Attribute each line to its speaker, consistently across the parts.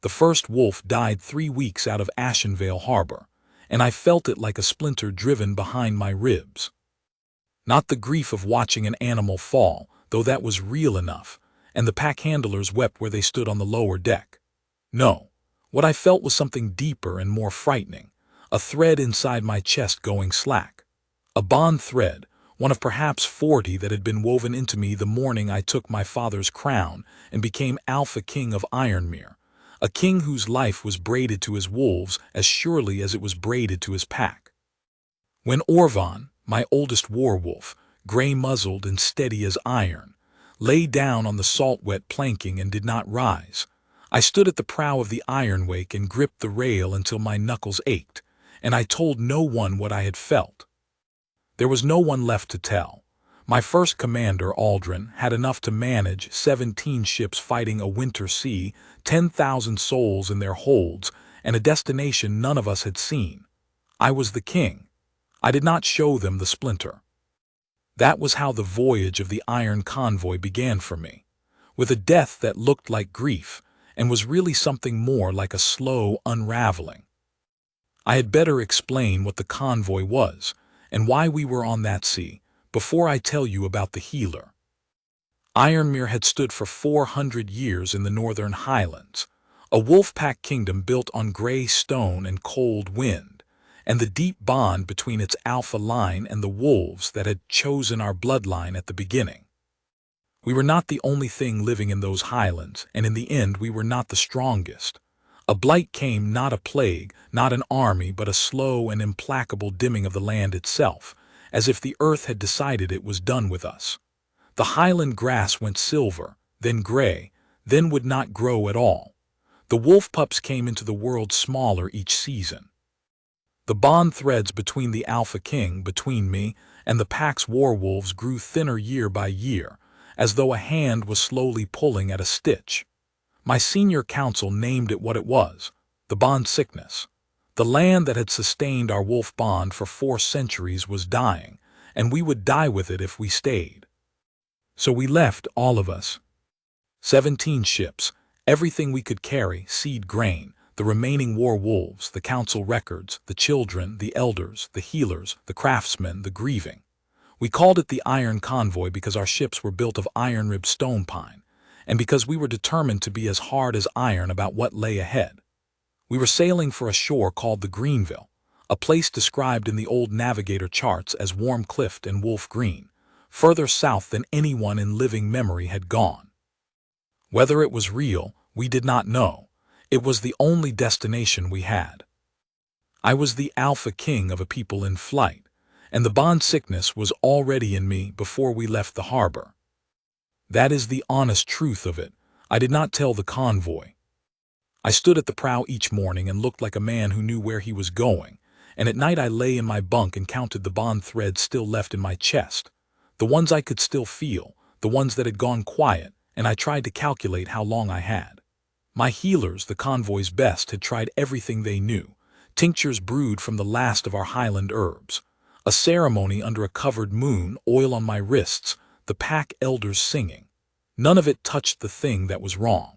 Speaker 1: The first wolf died 3 weeks out of Ashenvale Harbor, and I felt it like a splinter driven behind my ribs. Not the grief of watching an animal fall, though that was real enough, and the pack handlers wept where they stood on the lower deck. No, what I felt was something deeper and more frightening, a thread inside my chest going slack. A bond thread, one of perhaps 40 that had been woven into me the morning I took my father's crown and became Alpha King of Ironmere, a king whose life was braided to his wolves as surely as it was braided to his pack. When Orvan, my oldest werewolf, gray-muzzled and steady as iron, lay down on the salt-wet planking and did not rise, I stood at the prow of the ironwake and gripped the rail until my knuckles ached, and I told no one what I had felt. There was no one left to tell. My first commander, Aldrin, had enough to manage 17 ships fighting a winter sea, 10,000 souls in their holds, and a destination none of us had seen. I was the king. I did not show them the splinter. That was how the voyage of the Iron Convoy began for me, with a death that looked like grief and was really something more like a slow unraveling. I had better explain what the convoy was and why we were on that sea before I tell you about the healer. Ironmere had stood for 400 years in the Northern Highlands, a wolf-pack kingdom built on gray stone and cold wind, and the deep bond between its alpha line and the wolves that had chosen our bloodline at the beginning. We were not the only thing living in those highlands, and in the end we were not the strongest. A blight came, not a plague, not an army, but a slow and implacable dimming of the land itself, as if the earth had decided it was done with us. The highland grass went silver, then gray, then would not grow at all. The wolf pups came into the world smaller each season. The bond threads between the Alpha King, between me, and the pack's werewolves grew thinner year by year, as though a hand was slowly pulling at a stitch. My senior council named it what it was, the bond sickness. The land that had sustained our wolf bond for 4 centuries was dying, and we would die with it if we stayed. So we left, all of us. 17 ships, everything we could carry, seed grain, the remaining werewolves, the council records, the children, the elders, the healers, the craftsmen, the grieving. We called it the Iron Convoy because our ships were built of iron-ribbed stone pine, and because we were determined to be as hard as iron about what lay ahead. We were sailing for a shore called the Greenville, a place described in the old navigator charts as Warm-Cliffed and Wolf Green, further south than anyone in living memory had gone. Whether it was real, we did not know. It was the only destination we had. I was the Alpha King of a people in flight, and the bond sickness was already in me before we left the harbor. That is the honest truth of it. I did not tell the convoy. I stood at the prow each morning and looked like a man who knew where he was going, and at night I lay in my bunk and counted the bond threads still left in my chest, the ones I could still feel, the ones that had gone quiet, and I tried to calculate how long I had. My healers, the convoy's best, had tried everything they knew, tinctures brewed from the last of our highland herbs, a ceremony under a covered moon, oil on my wrists, the pack elders singing. None of it touched the thing that was wrong.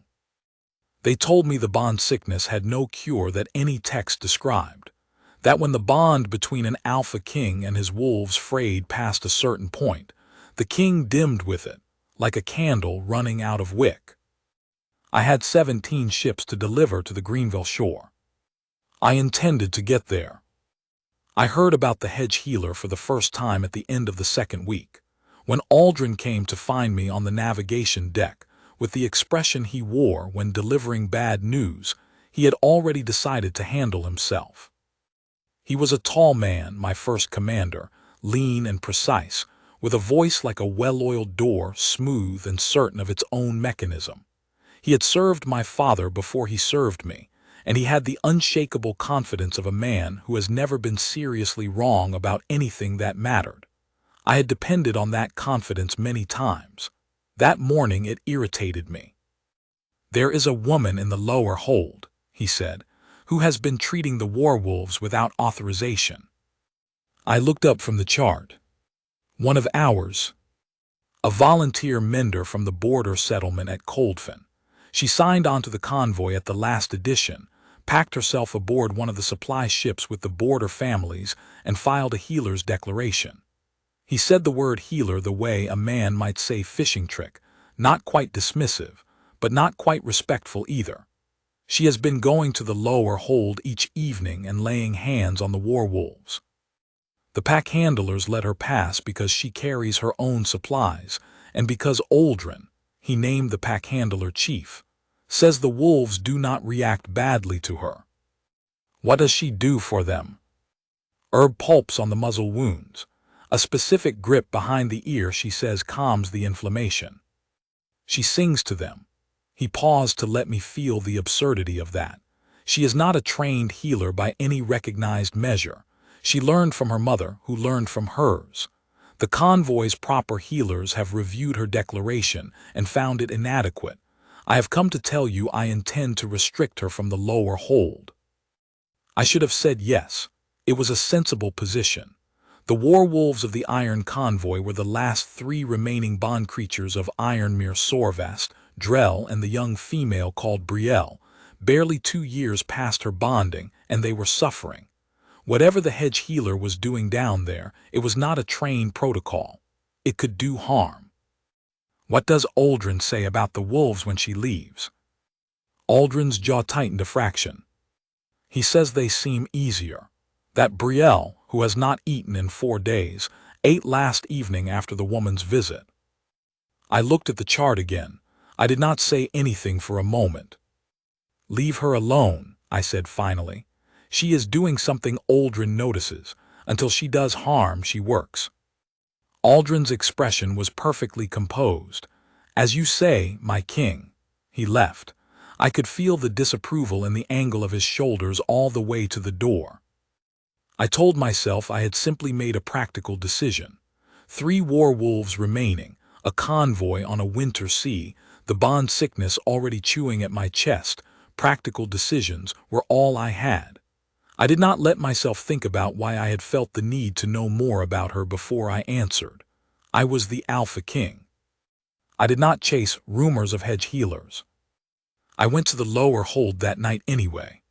Speaker 1: They told me the bond sickness had no cure that any text described, that when the bond between an Alpha King and his wolves frayed past a certain point, the king dimmed with it, like a candle running out of wick. I had 17 ships to deliver to the Greenville shore. I intended to get there. I heard about the hedge healer for the first time at the end of the second week, when Aldrin came to find me on the navigation deck. With the expression he wore when delivering bad news, he had already decided to handle himself. He was a tall man, my first commander, lean and precise, with a voice like a well-oiled door, smooth and certain of its own mechanism. He had served my father before he served me, and he had the unshakable confidence of a man who has never been seriously wrong about anything that mattered. I had depended on that confidence many times. That morning it irritated me. "There is a woman in the lower hold," he said, "who has been treating the werewolves without authorization." I looked up from the chart. One of ours, a volunteer mender from the border settlement at Coldfen. She signed onto the convoy at the last edition, packed herself aboard one of the supply ships with the boarder families, and filed a healer's declaration. He said the word healer the way a man might say fishing trick, not quite dismissive, but not quite respectful either. She has been going to the lower hold each evening and laying hands on the werewolves. The pack handlers let her pass because she carries her own supplies, and because Aldrin, he named the pack handler chief, says the wolves do not react badly to her. What does she do for them? Herb pulps on the muzzle wounds. A specific grip behind the ear, she says, calms the inflammation. She sings to them. He paused to let me feel the absurdity of that. She is not a trained healer by any recognized measure. She learned from her mother, who learned from hers. The convoy's proper healers have reviewed her declaration and found it inadequate. I have come to tell you I intend to restrict her from the lower hold. I should have said yes. It was a sensible position. The werewolves of the Iron Convoy were the last 3 remaining bond creatures of Ironmere Sorvast, Drell, and the young female called Brielle, barely 2 years past her bonding, and they were suffering. Whatever the hedge healer was doing down there, it was not a trained protocol. It could do harm. What does Aldrin say about the wolves when she leaves? Aldrin's jaw tightened a fraction. He says they seem easier. That Brielle, who has not eaten in 4 days, ate last evening after the woman's visit. I looked at the chart again. I did not say anything for a moment. Leave her alone, I said finally. She is doing something Aldrin notices. Until she does harm, she works. Aldrin's expression was perfectly composed. As you say, my king. He left. I could feel the disapproval in the angle of his shoulders all the way to the door. I told myself I had simply made a practical decision. 3 werewolves remaining, a convoy on a winter sea, the bond sickness already chewing at my chest. Practical decisions were all I had. I did not let myself think about why I had felt the need to know more about her before I answered. I was the Alpha King. I did not chase rumors of hedge healers. I went to the lower hold that night anyway.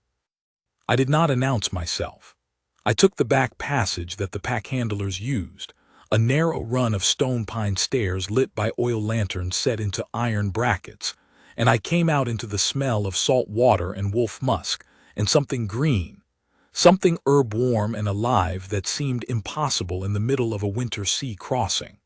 Speaker 1: I did not announce myself. I took the back passage that the pack handlers used, a narrow run of stone pine stairs lit by oil lanterns set into iron brackets, and I came out into the smell of salt water and wolf musk, and something green, something herb warm and alive that seemed impossible in the middle of a winter sea crossing.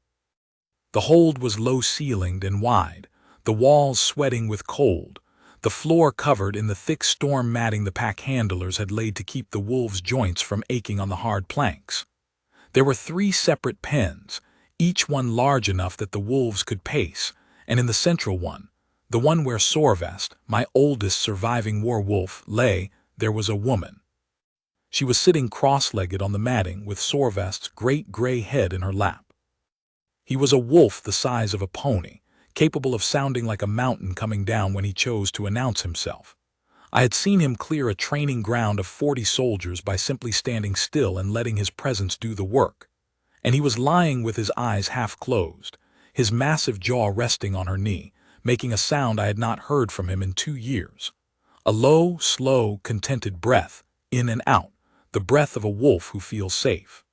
Speaker 1: The hold was low-ceilinged and wide, the walls sweating with cold, the floor covered in the thick storm matting the pack handlers had laid to keep the wolves' joints from aching on the hard planks. There were 3 separate pens, each one large enough that the wolves could pace, and in the central one, the one where Sorvast, my oldest surviving werewolf, lay, there was a woman. She was sitting cross-legged on the matting with Sorvast's great gray head in her lap. He was a wolf the size of a pony, capable of sounding like a mountain coming down when he chose to announce himself. I had seen him clear a training ground of 40 soldiers by simply standing still and letting his presence do the work. And he was lying with his eyes half closed, his massive jaw resting on her knee, making a sound I had not heard from him in 2 years. A low, slow, contented breath, in and out, the breath of a wolf who feels safe.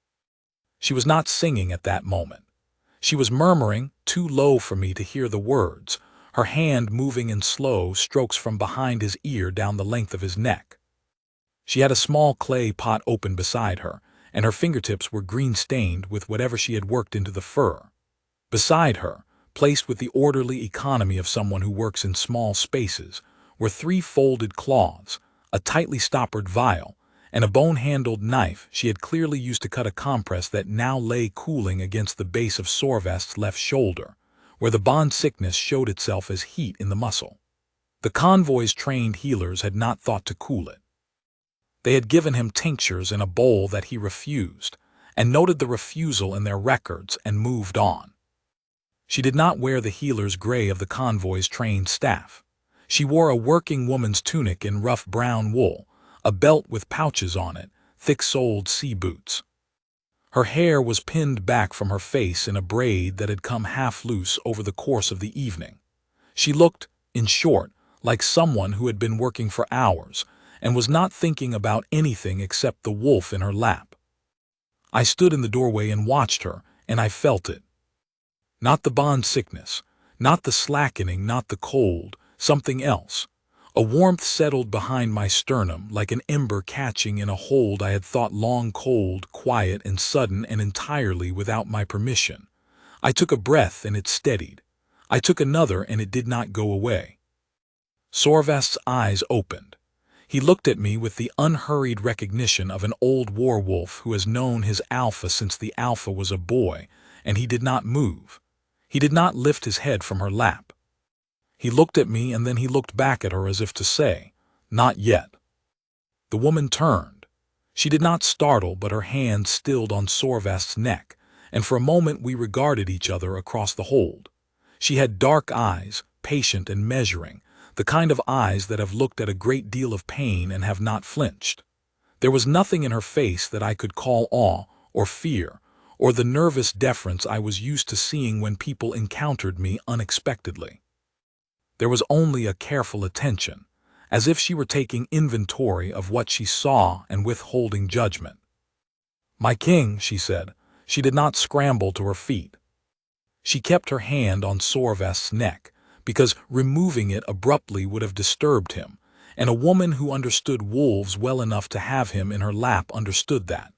Speaker 1: She was not singing at that moment. She was murmuring, too low for me to hear the words, her hand moving in slow strokes from behind his ear down the length of his neck. She had a small clay pot open beside her, and her fingertips were green-stained with whatever she had worked into the fur. Beside her, placed with the orderly economy of someone who works in small spaces, were 3 folded cloths, a tightly stoppered vial, and a bone-handled knife she had clearly used to cut a compress that now lay cooling against the base of Sorvast's left shoulder, where the bond sickness showed itself as heat in the muscle. The convoy's trained healers had not thought to cool it. They had given him tinctures in a bowl that he refused, and noted the refusal in their records and moved on. She did not wear the healer's gray of the convoy's trained staff. She wore a working woman's tunic in rough brown wool, a belt with pouches on it, thick-soled sea boots. Her hair was pinned back from her face in a braid that had come half loose over the course of the evening. She looked, in short, like someone who had been working for hours and was not thinking about anything except the wolf in her lap. I stood in the doorway and watched her, and I felt it. Not the bond sickness, not the slackening, not the cold, something else. A warmth settled behind my sternum like an ember catching in a hold I had thought long, cold, quiet, and sudden, and entirely without my permission. I took a breath and it steadied. I took another and it did not go away. Sorvast's eyes opened. He looked at me with the unhurried recognition of an old werewolf who has known his alpha since the alpha was a boy, and he did not move. He did not lift his head from her lap. He looked at me and then he looked back at her as if to say, "Not yet." The woman turned. She did not startle, but her hand stilled on Sorvast's neck, and for a moment we regarded each other across the hold. She had dark eyes, patient and measuring, the kind of eyes that have looked at a great deal of pain and have not flinched. There was nothing in her face that I could call awe or fear, or the nervous deference I was used to seeing when people encountered me unexpectedly. There was only a careful attention, as if she were taking inventory of what she saw and withholding judgment. "My king," she said. She did not scramble to her feet. She kept her hand on Sorvast's neck, because removing it abruptly would have disturbed him, and a woman who understood wolves well enough to have him in her lap understood that.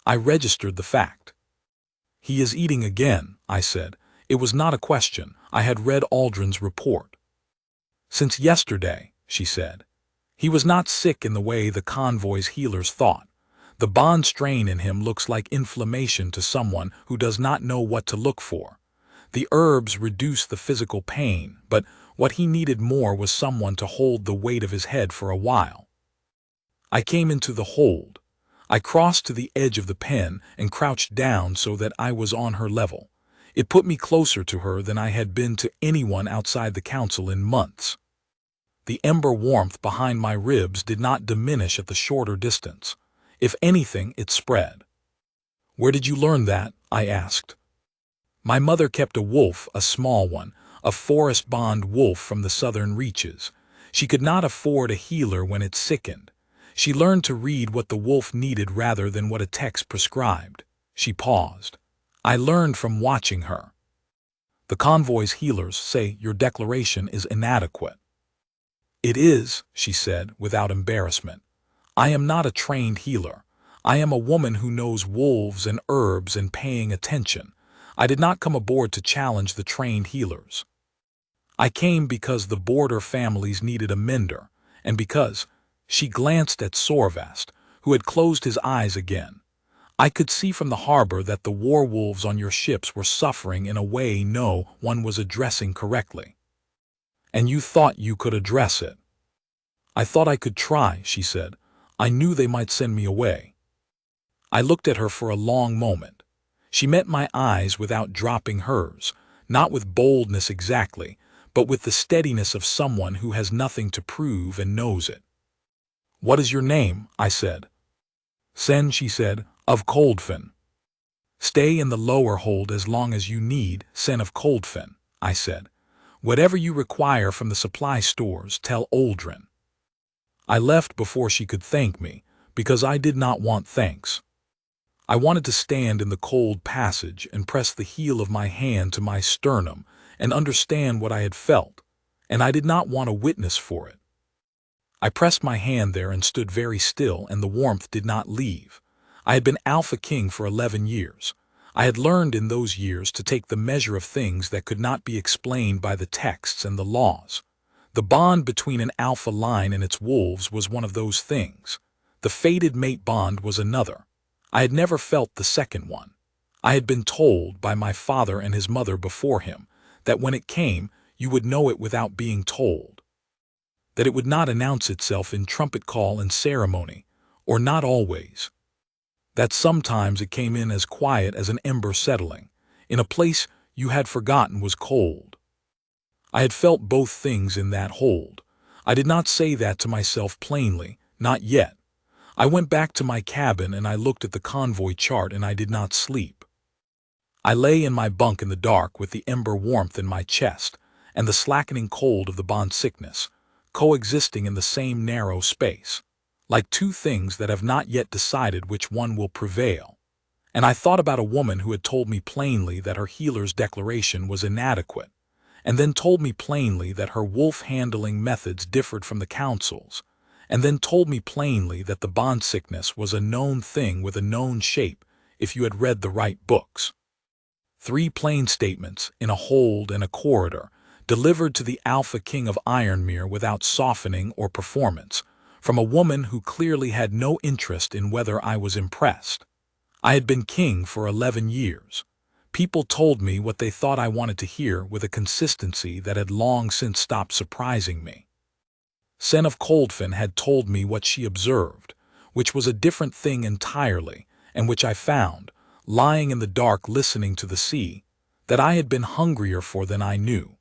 Speaker 1: I registered the fact. "He is eating again," I said. It was not a question. I had read Aldrin's report. "Since yesterday," she said. "He was not sick in the way the convoy's healers thought. The bond strain in him looks like inflammation to someone who does not know what to look for. The herbs reduce the physical pain, but what he needed more was someone to hold the weight of his head for a while." I came into the hold. I crossed to the edge of the pen and crouched down so that I was on her level. It put me closer to her than I had been to anyone outside the council in months. The ember warmth behind my ribs did not diminish at the shorter distance. If anything, it spread. "Where did you learn that?" I asked. "My mother kept a wolf, a small one, a forest bond wolf from the southern reaches. She could not afford a healer when it sickened. She learned to read what the wolf needed rather than what a text prescribed." She paused. "I learned from watching her. The convoy's healers say your declaration is inadequate." "It is," she said, without embarrassment. "I am not a trained healer. I am a woman who knows wolves and herbs and paying attention. I did not come aboard to challenge the trained healers. I came because the border families needed a mender, and because—" She glanced at Sorvast, who had closed his eyes again. "I could see from the harbor that the werewolves on your ships were suffering in a way no one was addressing correctly. And you thought you could address it." "I thought I could try," she said. "I knew they might send me away." I looked at her for a long moment. She met my eyes without dropping hers, not with boldness exactly, but with the steadiness of someone who has nothing to prove and knows it. "What is your name?" I said. "Sen," she said, "of Coldfen." "Stay in the lower hold as long as you need, Sen of Coldfen," I said. "Whatever you require from the supply stores, tell Aldrin." I left before she could thank me, because I did not want thanks. I wanted to stand in the cold passage and press the heel of my hand to my sternum and understand what I had felt, and I did not want a witness for it. I pressed my hand there and stood very still, and the warmth did not leave. I had been Alpha King for 11 years. I had learned in those years to take the measure of things that could not be explained by the texts and the laws. The bond between an alpha line and its wolves was one of those things. The fated mate bond was another. I had never felt the second one. I had been told by my father and his mother before him that when it came, you would know it without being told. That it would not announce itself in trumpet call and ceremony, or not always. That sometimes it came in as quiet as an ember settling, in a place you had forgotten was cold. I had felt both things in that hold. I did not say that to myself plainly, not yet. I went back to my cabin and I looked at the convoy chart and I did not sleep. I lay in my bunk in the dark with the ember warmth in my chest and the slackening cold of the bond sickness, coexisting in the same narrow space, like two things that have not yet decided which one will prevail. And I thought about a woman who had told me plainly that her healer's declaration was inadequate, and then told me plainly that her wolf-handling methods differed from the council's, and then told me plainly that the bond sickness was a known thing with a known shape if you had read the right books. 3 plain statements in a hold and a corridor, delivered to the Alpha King of Ironmere without softening or performance, from a woman who clearly had no interest in whether I was impressed. I had been king for 11 years. People told me what they thought I wanted to hear with a consistency that had long since stopped surprising me. Sen of Coldfen had told me what she observed, which was a different thing entirely, and which I found, lying in the dark listening to the sea, that I had been hungrier for than I knew.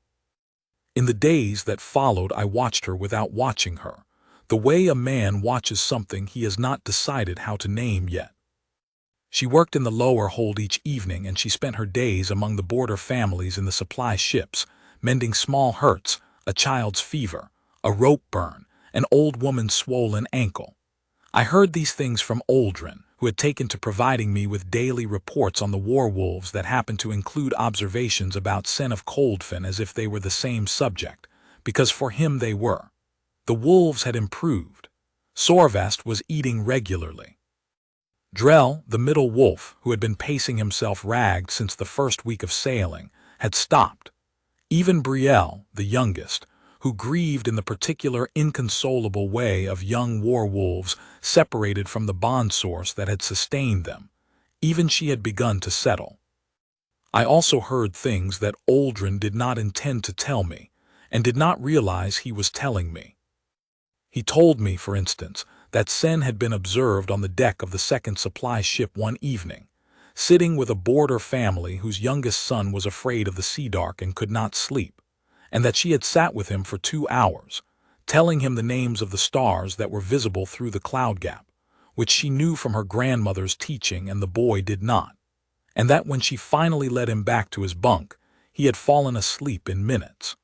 Speaker 1: In the days that followed, I watched her without watching her, the way a man watches something he has not decided how to name yet. She worked in the lower hold each evening, and she spent her days among the border families in the supply ships, mending small hurts, a child's fever, a rope burn, an old woman's swollen ankle. I heard these things from Aldrin, who had taken to providing me with daily reports on the werewolves that happened to include observations about Sen of Coldfen as if they were the same subject, because for him they were. The wolves had improved. Sorvast was eating regularly. Drell, the middle wolf, who had been pacing himself ragged since the first week of sailing, had stopped. Even Brielle, the youngest, who grieved in the particular inconsolable way of young werewolves separated from the bond source that had sustained them, even she had begun to settle. I also heard things that Aldrin did not intend to tell me, and did not realize he was telling me. He told me, for instance, that Sen had been observed on the deck of the second supply ship one evening, sitting with a border family whose youngest son was afraid of the sea dark and could not sleep, and that she had sat with him for 2 hours, telling him the names of the stars that were visible through the cloud gap, which she knew from her grandmother's teaching and the boy did not, and that when she finally led him back to his bunk, he had fallen asleep in minutes.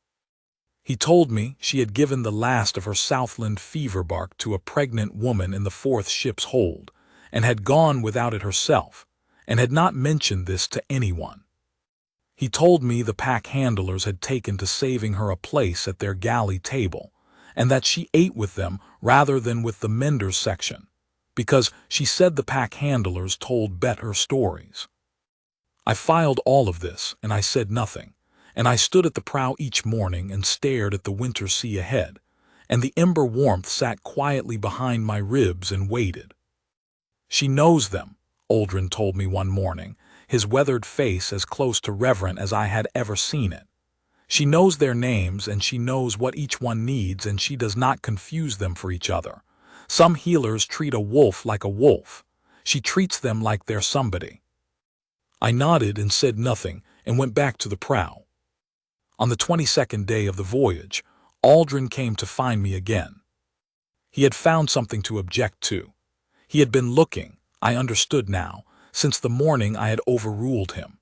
Speaker 1: He told me she had given the last of her Southland fever bark to a pregnant woman in the 4th ship's hold, and had gone without it herself, and had not mentioned this to anyone. He told me the pack handlers had taken to saving her a place at their galley table, and that she ate with them rather than with the menders section, because she said the pack handlers told better stories. I filed all of this, and I said nothing. And I stood at the prow each morning and stared at the winter sea ahead, and the ember warmth sat quietly behind my ribs and waited. She knows them, Aldrin told me one morning, his weathered face as close to reverent as I had ever seen it. She knows their names, and she knows what each one needs, and she does not confuse them for each other. Some healers treat a wolf like a wolf. She treats them like they're somebody. I nodded and said nothing and went back to the prow. On the 22nd day of the voyage, Aldrin came to find me again. He had found something to object to. He had been looking, I understood now, since the morning I had overruled him.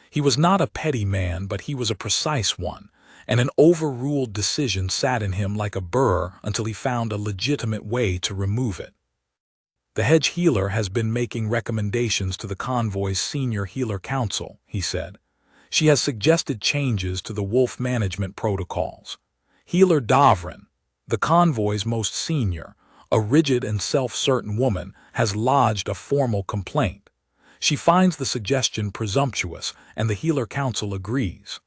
Speaker 1: He was not a petty man, but he was a precise one, and an overruled decision sat in him like a burr until he found a legitimate way to remove it. The hedge healer has been making recommendations to the convoy's senior healer council, he said. She has suggested changes to the wolf management protocols. Healer Davrin, the convoy's most senior, a rigid and self-certain woman, has lodged a formal complaint. She finds the suggestion presumptuous, and the healer council agrees.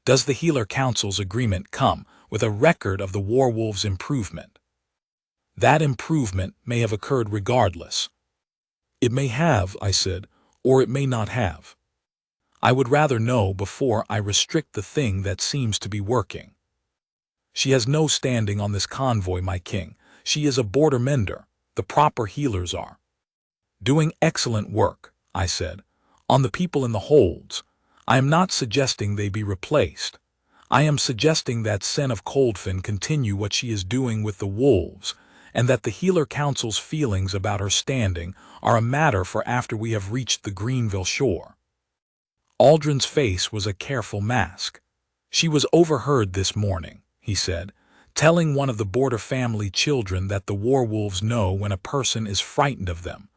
Speaker 1: Does the healer council's agreement come with a record of the werewolves' improvement? That improvement may have occurred regardless. It may have, I said, or it may not have. I would rather know before I restrict the thing that seems to be working. She has no standing on this convoy, my king. She is a border mender. The proper healers are doing excellent work, I said, on the people in the holds. I am not suggesting they be replaced. I am suggesting that Sen of Coldfen continue what she is doing with the wolves, and that the healer council's feelings about her standing are a matter for after we have reached the Greenville shore. Aldrin's face was a careful mask. She was overheard this morning, he said, telling one of the border family children that the werewolves know when a person is frightened of them,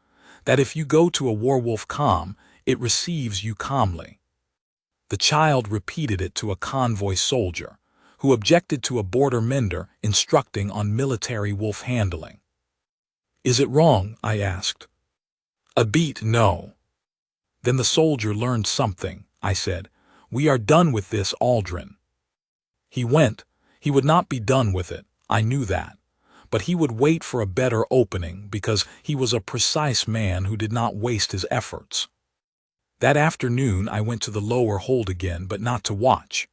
Speaker 1: that if you go to a werewolf calm, it receives you calmly. The child repeated it to a convoy soldier, who objected to a border mender instructing on military wolf handling. Is it wrong? I asked. A bit, no. Then the soldier learned something, I said. We are done with this, Aldrin. He went. He would not be done with it, I knew that. But he would wait for a better opening because he was a precise man who did not waste his efforts. That afternoon I went to the lower hold again, but not to watch.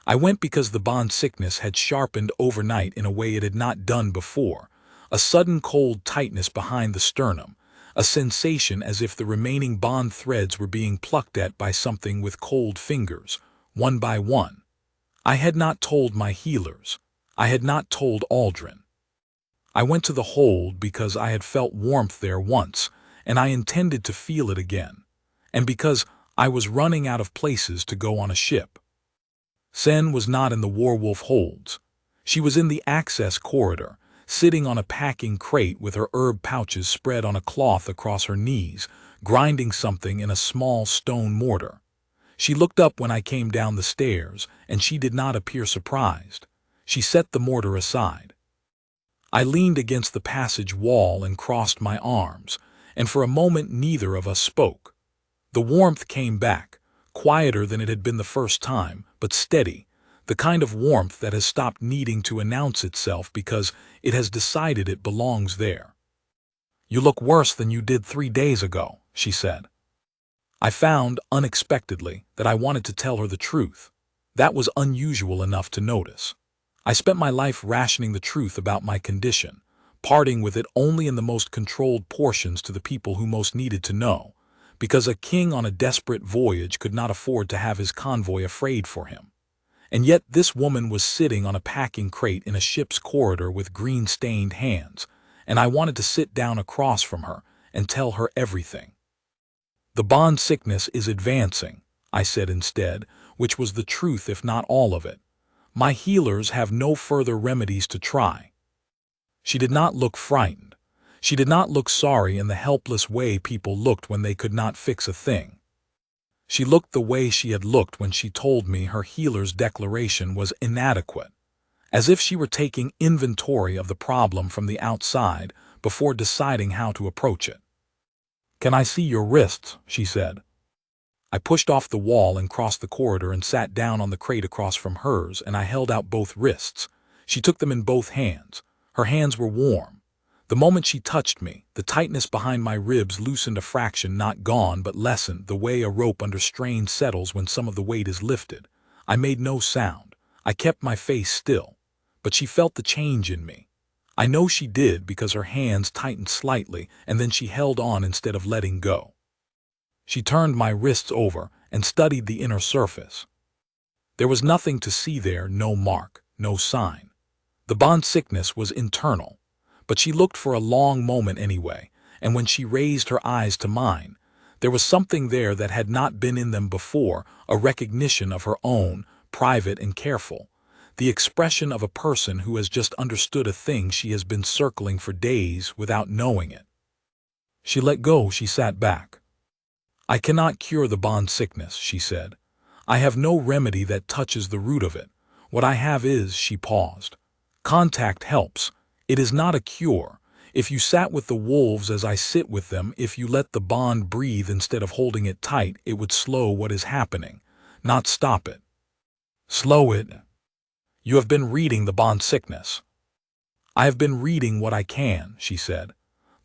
Speaker 1: I went because the bond sickness had sharpened overnight in a way it had not done before, a sudden cold tightness behind the sternum, a sensation as if the remaining bond threads were being plucked at by something with cold fingers, one by one. I had not told my healers. I had not told Aldrin. I went to the hold because I had felt warmth there once, and I intended to feel it again, and because I was running out of places to go on a ship. Sen was not in the werewolf holds. She was in the access corridor, sitting on a packing crate with her herb pouches spread on a cloth across her knees, grinding something in a small stone mortar. She looked up when I came down the stairs, and she did not appear surprised. She set the mortar aside. I leaned against the passage wall and crossed my arms, and for a moment neither of us spoke. The warmth came back, quieter than it had been the first time, but steady, the kind of warmth that has stopped needing to announce itself because it has decided it belongs there. You look worse than you did 3 days ago, she said. I found, unexpectedly, that I wanted to tell her the truth. That was unusual enough to notice. I spent my life rationing the truth about my condition, parting with it only in the most controlled portions to the people who most needed to know, because a king on a desperate voyage could not afford to have his convoy afraid for him. And yet this woman was sitting on a packing crate in a ship's corridor with green-stained hands, and I wanted to sit down across from her and tell her everything. The bond sickness is advancing, I said instead, which was the truth if not all of it. My healers have no further remedies to try. She did not look frightened. She did not look sorry in the helpless way people looked when they could not fix a thing. She looked the way she had looked when she told me her healer's declaration was inadequate, as if she were taking inventory of the problem from the outside before deciding how to approach it. Can I see your wrists? She said. I pushed off the wall and crossed the corridor and sat down on the crate across from hers, and I held out both wrists. She took them in both hands. Her hands were warm. The moment she touched me, the tightness behind my ribs loosened a fraction, not gone, but lessened, the way a rope under strain settles when some of the weight is lifted. I made no sound. I kept my face still. But she felt the change in me. I know she did because her hands tightened slightly, and then she held on instead of letting go. She turned my wrists over and studied the inner surface. There was nothing to see there, no mark, no sign. The bond sickness was internal, but she looked for a long moment anyway, and when she raised her eyes to mine, there was something there that had not been in them before, a recognition of her own, private and careful, the expression of a person who has just understood a thing she has been circling for days without knowing it. She let go. She sat back. I cannot cure the bond sickness, she said. I have no remedy that touches the root of it. What I have is, she paused. Contact helps. It is not a cure. If you sat with the wolves as I sit with them, if you let the bond breathe instead of holding it tight, it would slow what is happening, not stop it. Slow it. You have been reading the bond sickness. I have been reading what I can, she said.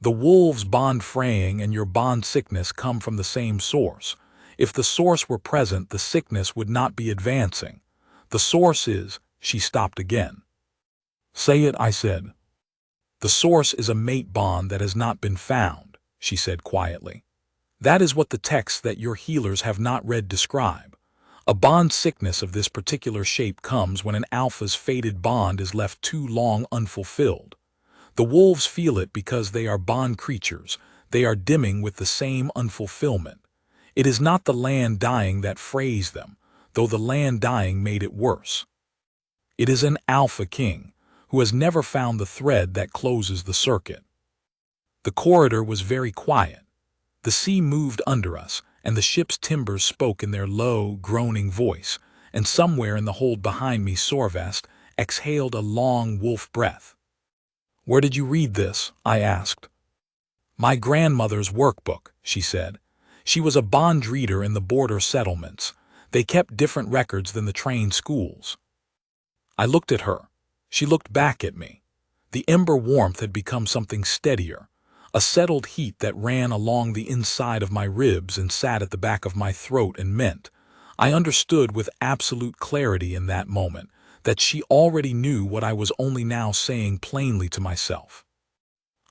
Speaker 1: The wolves' bond fraying and your bond sickness come from the same source. If the source were present, the sickness would not be advancing. The source is, she stopped again. Say it, I said. The source is a mate bond that has not been found, she said quietly. That is what the texts that your healers have not read describe. A bond sickness of this particular shape comes when an alpha's fated bond is left too long unfulfilled. The wolves feel it because they are bond creatures. They are dimming with the same unfulfillment. It is not the land dying that frays them, though the land dying made it worse. It is an alpha king, who has never found the thread that closes the circuit. The corridor was very quiet. The sea moved under us, and the ship's timbers spoke in their low, groaning voice, and somewhere in the hold behind me Sorvest exhaled a long wolf breath. "Where did you read this?" I asked. "My grandmother's workbook," she said. "She was a bond reader in the border settlements. They kept different records than the trained schools." I looked at her. She looked back at me. The ember warmth had become something steadier, a settled heat that ran along the inside of my ribs and sat at the back of my throat and meant, I understood with absolute clarity in that moment, that she already knew what I was only now saying plainly to myself.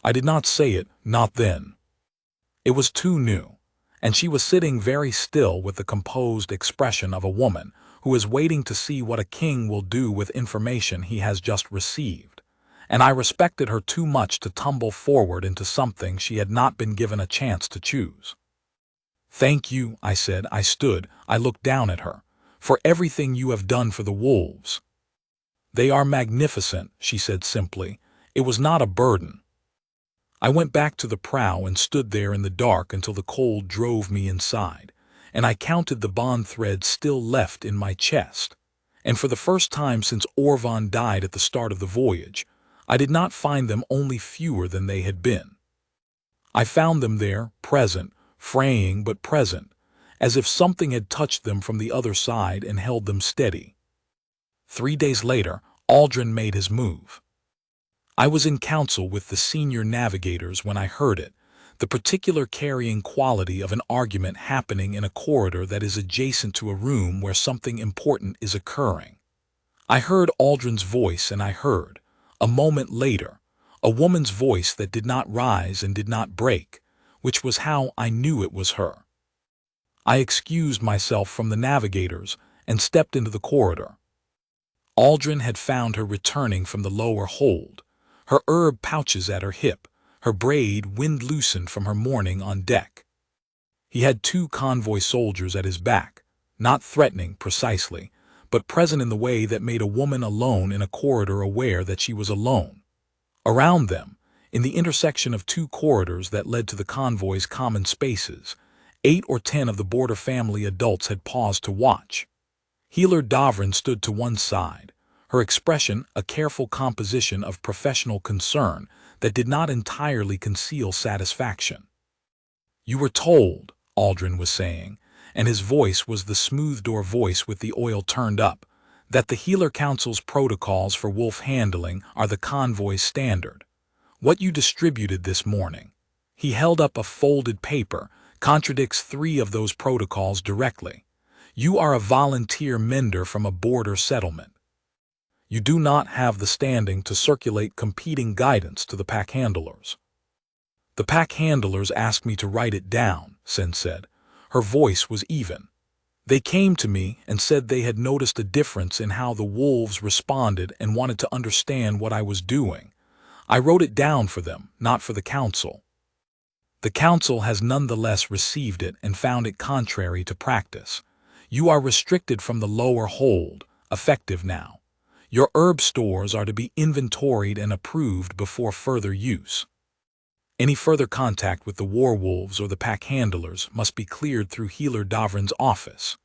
Speaker 1: I did not say it, not then. It was too new, and she was sitting very still with the composed expression of a woman who is waiting to see what a king will do with information he has just received, and I respected her too much to tumble forward into something she had not been given a chance to choose. "Thank you," I said. I stood, I looked down at her, "for everything you have done for the wolves." "They are magnificent," she said simply. "It was not a burden." I went back to the prow and stood there in the dark until the cold drove me inside, and I counted the bond threads still left in my chest, and for the first time since Orvan died at the start of the voyage, I did not find them only fewer than they had been. I found them there, present, fraying but present, as if something had touched them from the other side and held them steady. 3 days later, Aldrin made his move. I was in council with the senior navigators when I heard it, the particular carrying quality of an argument happening in a corridor that is adjacent to a room where something important is occurring. I heard Aldrin's voice, and I heard, a moment later, a woman's voice that did not rise and did not break, which was how I knew it was her. I excused myself from the navigators and stepped into the corridor. Aldrin had found her returning from the lower hold, her herb pouches at her hip, her braid wind loosened from her morning on deck. He had 2 convoy soldiers at his back, not threatening precisely, but present in the way that made a woman alone in a corridor aware that she was alone. Around them, in the intersection of 2 corridors that led to the convoy's common spaces, 8 or 10 of the border family adults had paused to watch. Healer Davrin stood to one side, her expression a careful composition of professional concern that did not entirely conceal satisfaction. "You were told," Aldrin was saying, and his voice was the smooth-door voice with the oil turned up, "that the Healer Council's protocols for wolf handling are the convoy's standard. What you distributed this morning," he held up a folded paper, "contradicts 3 of those protocols directly. You are a volunteer mender from a border settlement. You do not have the standing to circulate competing guidance to the pack handlers." "The pack handlers asked me to write it down," Sen said. Her voice was even. "They came to me and said they had noticed a difference in how the wolves responded and wanted to understand what I was doing. I wrote it down for them, not for the council. The council has nonetheless received it and found it contrary to practice. You are restricted from the lower hold, effective now. Your herb stores are to be inventoried and approved before further use. Any further contact with the werewolves or the pack handlers must be cleared through Healer Davrin's office."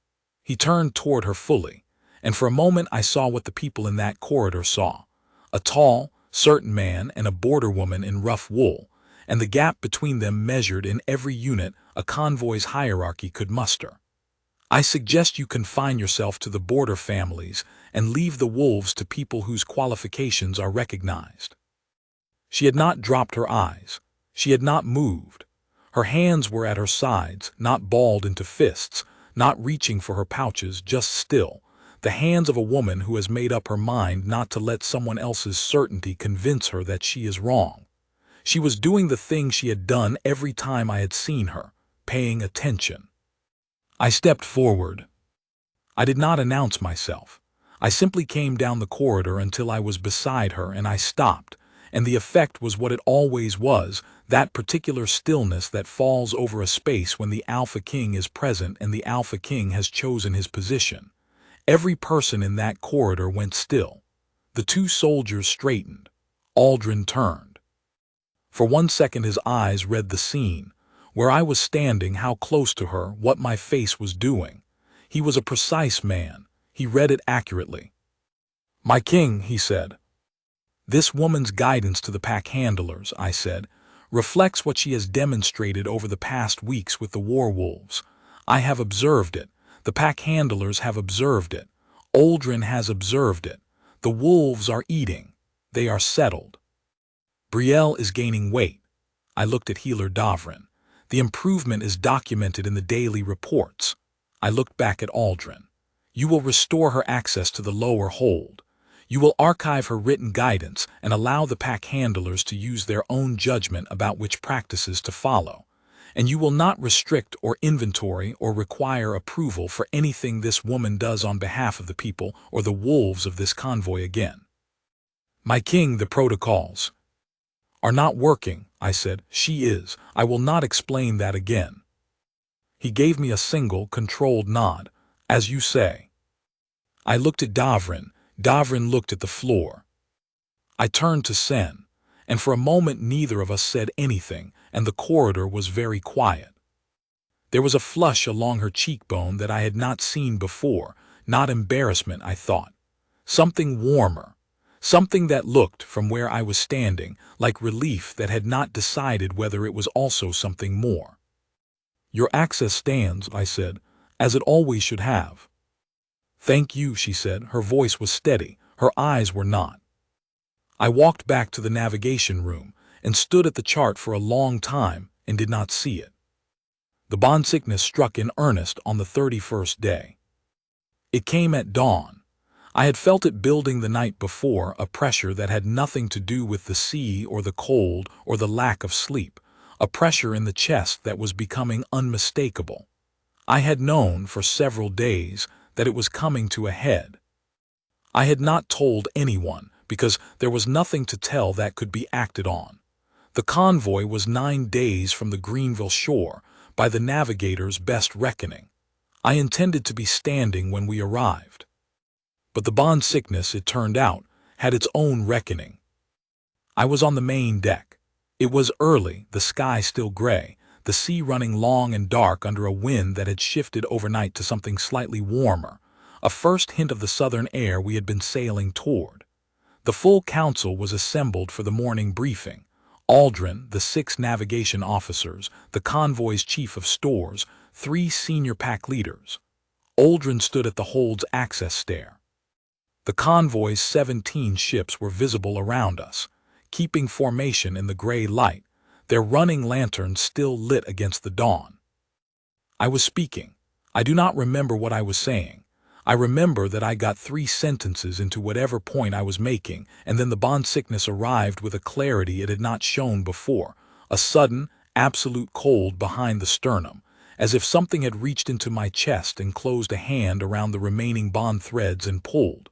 Speaker 1: He turned toward her fully, and for a moment I saw what the people in that corridor saw: a tall, certain man and a border woman in rough wool, and the gap between them measured in every unit a convoy's hierarchy could muster. "I suggest you confine yourself to the border families and leave the wolves to people whose qualifications are recognized." She had not dropped her eyes. She had not moved. Her hands were at her sides, not balled into fists, not reaching for her pouches, just still, the hands of a woman who has made up her mind not to let someone else's certainty convince her that she is wrong. She was doing the thing she had done every time I had seen her, paying attention. I stepped forward. I did not announce myself. I simply came down the corridor until I was beside her and I stopped, and the effect was what it always was, that particular stillness that falls over a space when the Alpha King is present and the Alpha King has chosen his position. Every person in that corridor went still. The two soldiers straightened. Aldrin turned. For 1 second his eyes read the scene, where I was standing, how close to her, what my face was doing. He was a precise man. He read it accurately. "My king," he said. "This woman's guidance to the pack handlers," I said, "reflects what she has demonstrated over the past weeks with the werewolves. I have observed it. The pack handlers have observed it. Aldrin has observed it. The wolves are eating. They are settled. Brielle is gaining weight." I looked at healer Davrin. "The improvement is documented in the daily reports." I looked back at Aldrin. "You will restore her access to the lower hold. You will archive her written guidance and allow the pack handlers to use their own judgment about which practices to follow. And you will not restrict or inventory or require approval for anything this woman does on behalf of the people or the wolves of this convoy again." "My king, the protocols are not working," I said. "She is. I will not explain that again." He gave me a single, controlled nod. "As you say." I looked at Davrin. Davrin looked at the floor. I turned to Sen, and for a moment neither of us said anything, and the corridor was very quiet. There was a flush along her cheekbone that I had not seen before, not embarrassment, I thought. Something warmer. Something that looked, from where I was standing, like relief that had not decided whether it was also something more. "Your access stands," I said, "as it always should have." "Thank you," she said. Her voice was steady. Her eyes were not. I walked back to the navigation room and stood at the chart for a long time and did not see it. The bond sickness struck in earnest on the 31st day. It came at dawn. I had felt it building the night before, a pressure that had nothing to do with the sea or the cold or the lack of sleep, a pressure in the chest that was becoming unmistakable. I had known for several days that it was coming to a head. I had not told anyone because there was nothing to tell that could be acted on. The convoy was 9 days from the Greenville shore, by the navigator's best reckoning. I intended to be standing when we arrived. But the bond sickness, it turned out, had its own reckoning. I was on the main deck. It was early, the sky still gray, the sea running long and dark under a wind that had shifted overnight to something slightly warmer, a first hint of the southern air we had been sailing toward. The full council was assembled for the morning briefing. Aldrin, the 6 navigation officers, the convoy's chief of stores, 3 senior pack leaders. Aldrin stood at the hold's access stair. The convoy's 17 ships were visible around us, keeping formation in the gray light, their running lanterns still lit against the dawn. I was speaking. I do not remember what I was saying. I remember that I got 3 sentences into whatever point I was making, and then the bond sickness arrived with a clarity it had not shown before, a sudden, absolute cold behind the sternum, as if something had reached into my chest and closed a hand around the remaining bond threads and pulled.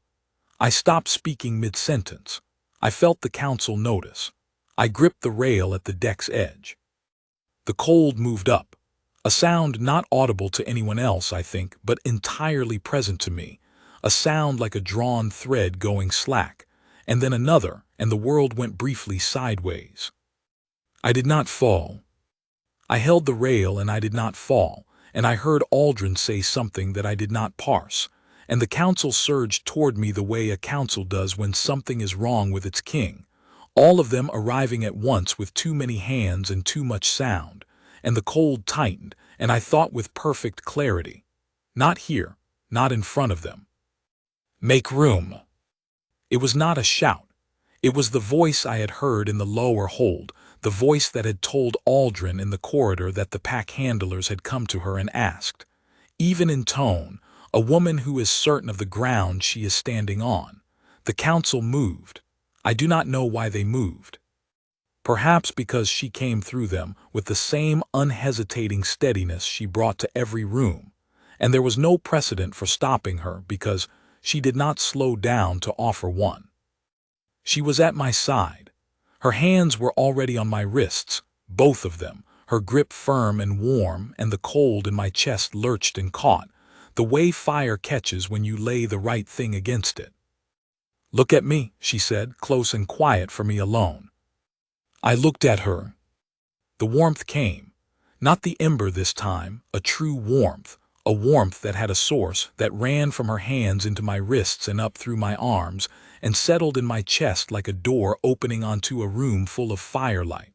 Speaker 1: I stopped speaking mid-sentence. I felt the council notice. I gripped the rail at the deck's edge. The cold moved up, a sound not audible to anyone else, I think, but entirely present to me, a sound like a drawn thread going slack, and then another, and the world went briefly sideways. I did not fall. I held the rail and I did not fall, and I heard Aldrin say something that I did not parse, and the council surged toward me the way a council does when something is wrong with its king, all of them arriving at once with too many hands and too much sound, and the cold tightened, and I thought with perfect clarity. Not here, not in front of them. "Make room." It was not a shout. It was the voice I had heard in the lower hold, the voice that had told Aldrin in the corridor that the pack handlers had come to her and asked. Even in tone, a woman who is certain of the ground she is standing on. The council moved. I do not know why they moved. Perhaps because she came through them with the same unhesitating steadiness she brought to every room, and there was no precedent for stopping her because she did not slow down to offer one. She was at my side. Her hands were already on my wrists, both of them, her grip firm and warm, and the cold in my chest lurched and caught, the way fire catches when you lay the right thing against it. "Look at me," she said, close and quiet for me alone. I looked at her. The warmth came. Not the ember this time, a true warmth, a warmth that had a source, that ran from her hands into my wrists and up through my arms, and settled in my chest like a door opening onto a room full of firelight.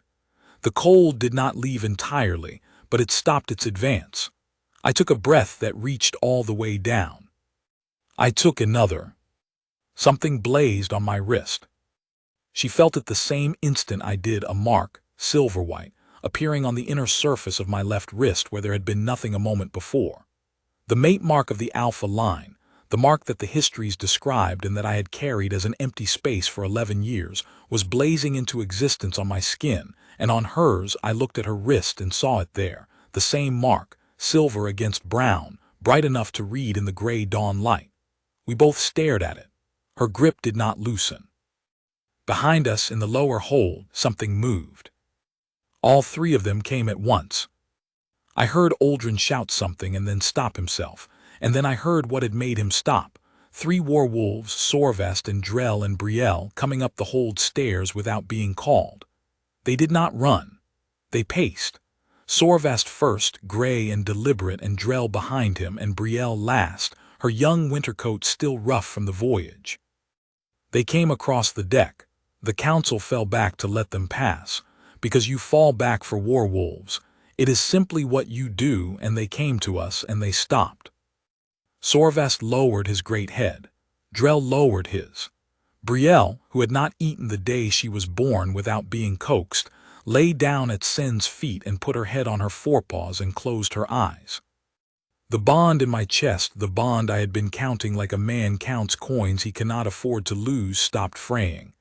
Speaker 1: The cold did not leave entirely, but it stopped its advance. I took a breath that reached all the way down. I took another. Something blazed on my wrist. She felt it the same instant I did, a mark, silver white, appearing on the inner surface of my left wrist where there had been nothing a moment before. The mate mark of the alpha line, the mark that the histories described and that I had carried as an empty space for 11 years, was blazing into existence on my skin, and on hers I looked at her wrist and saw it there, the same mark, silver against brown, bright enough to read in the gray dawn light. We both stared at it. Her grip did not loosen. Behind us, in the lower hold, something moved. All three of them came at once. I heard Aldrin shout something and then stop himself, and then I heard what had made him stop. 3 werewolves, Sorvest and Drell and Brielle, coming up the hold stairs without being called. They did not run. They paced. Sorvest first, gray and deliberate, and Drell behind him, and Brielle last, her young winter coat still rough from the voyage. They came across the deck. The council fell back to let them pass, because you fall back for werewolves. It is simply what you do, and they came to us and they stopped. Sorvest lowered his great head. Drell lowered his. Brielle, who had not eaten the day she was born without being coaxed, lay down at Sen's feet and put her head on her forepaws and closed her eyes. The bond in my chest, the bond I had been counting like a man counts coins he cannot afford to lose, stopped fraying.